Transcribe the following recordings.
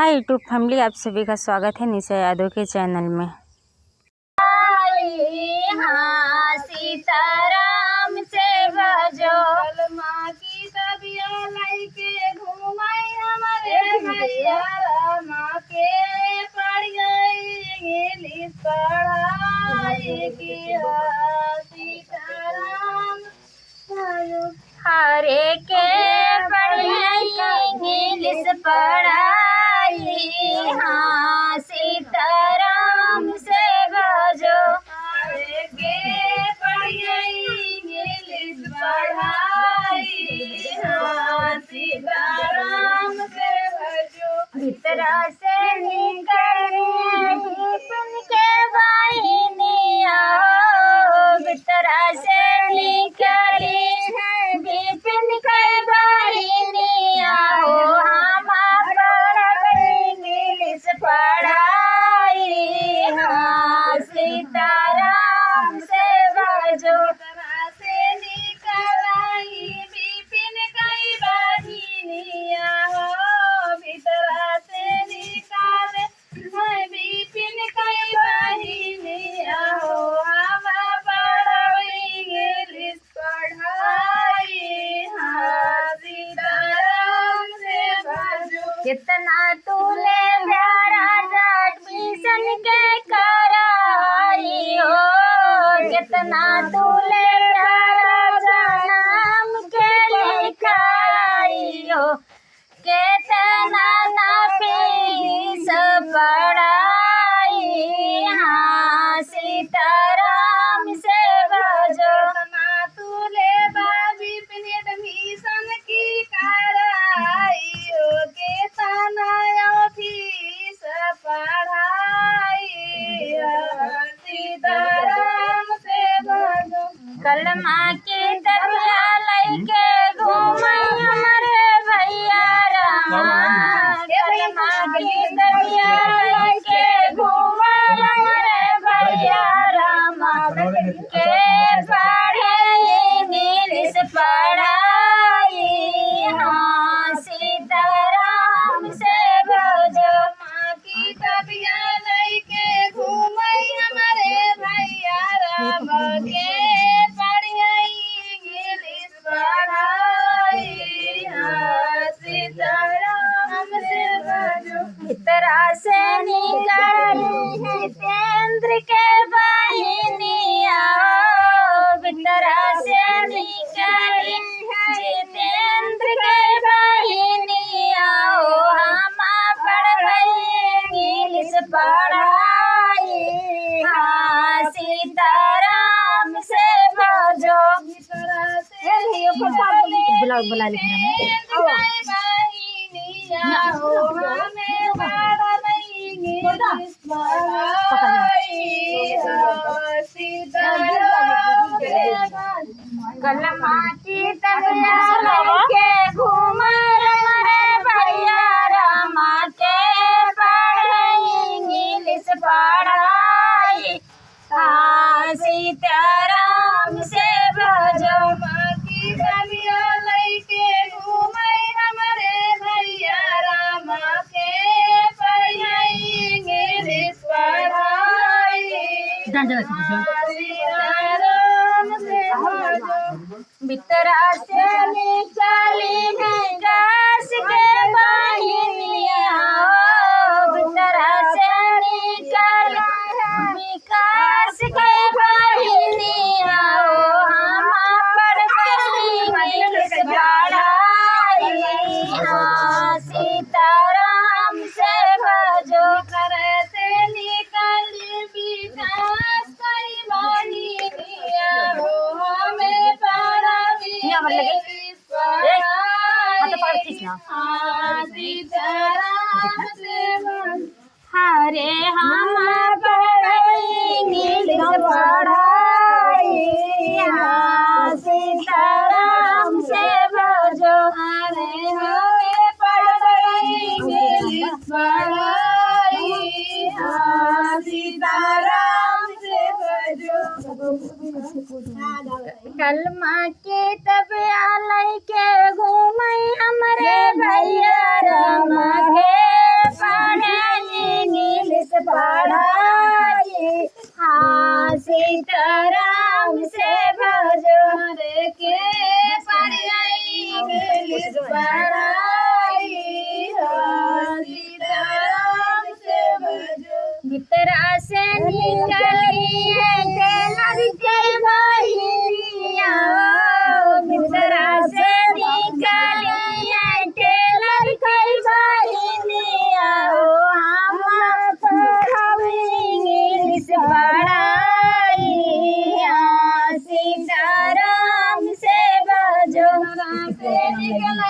Hi YouTube family, आप सभी का स्वागत है निशा यादव के चैनल में। हाँ सीताराम से भजो माँ की तबिया लैके घूमाई हमारे भैया माँ के पड़ गई पढ़ाई की सीताराम हरे के पड़ गई इंग्लिश पढ़ाई। हाँ सीताराम से भजो हरे के पड़ गई इंग्लिश पढ़ाई। हाँ सीताराम से भजो भीतरा से निकले टिफिन के वाहिनिया भीतरा से निकली टिफिन के वाहिनिया हम इंग्लिश पढ़ाई। हाँ सीताराम से भजो से निकलाई बिपिन कई वाहिनिया हो भीतरा से निकाले बिपिन कई वाहिनिया हो हम इंग्लिश पढ़ाई। हाँ सीताराम से भजो कितना तूले प्यारा एडमिशन के कराई हो कितना तूले प्यारा नाम के लिखाई हो कितना ना फीस पढ़ाई। हाँ सीताराम से भजो कितना तूले बाबी एडमिशन की कराई हो कितना फीस पढ़ाई। सीताराम से भजो कल माँ की तबिया लैके घूमई हमारे भैया रामा कल माँ की तबिया लैके घूमई हमारे भैया रामा के पढ़े इंग्लिश पढ़ाई। हाँ सीताराम से भजो माँ की तबिया लैके घूमई हमारे भैया रामा के पढ़े इंग्लिश पढ़ाई। हाँ सीताराम से भजो भीतरा से निकली जितेंद्र के वाहिनिया भीतरा से निकली जितेंद्र के वाहिनिया हम पढ़ इंग्लिश पढ़ाई। हाँ सीताराम से भजो भीतरा से बुला कल माँ की तबिया के घूमर हमारे भैया रामा के पढ़े इंग्लिश पढ़ाई। हाँ सीताराम से भजो माँ की तबिया लैके घूमई हमारे भैया रामा के पढ़े इंग्लिश पढ़ाई। सीताराम से भजो भीतरा से निकली है घास के वाहिनिया भीतरा से निकली विकास के वाहिनिया हम पढ़ इंग्लिश पढ़ाई। हाँ सीताराम से भजो कर से निकली विकास के वाहिनिया हमें हरे हम इंग्लिश पढ़ाई। हाँ सीताराम से भजो हरे हमें इंग्लिश पढ़ाई। हाँ सीताराम से भजो कल माँ की तबिया लैके घूमई हमारे भैया रामा के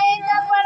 कपड़ा